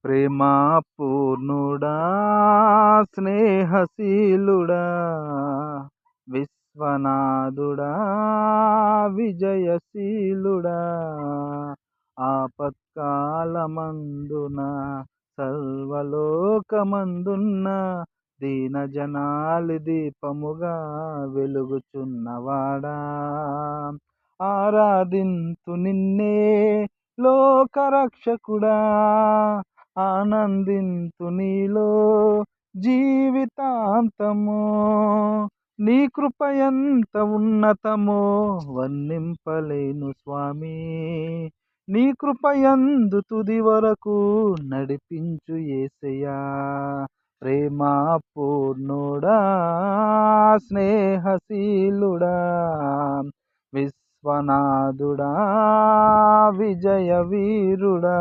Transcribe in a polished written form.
ప్రేమా పూర్ణుడా, స్నేహశీలుడా, విశ్వనాథుడా, విజయశీలుడా, ఆపత్కాలమందున సర్వలోకమందున్న దీనజనాలి దీపముగా వెలుగుచున్నవాడా, ఆరాధింతు నిన్నే లోకరక్షకుడా, ఆనందింతు నీలో జీవితాంతము. నీ కృప ఎంత ఉన్నతమో వర్ణింపలేను స్వామి, నీ కృపయందు తుది వరకు నడిపించు యేసయ్యా. ప్రేమా పూర్ణుడా, స్నేహశీలుడా, విశ్వనాథుడా, విజయ వీరుడా.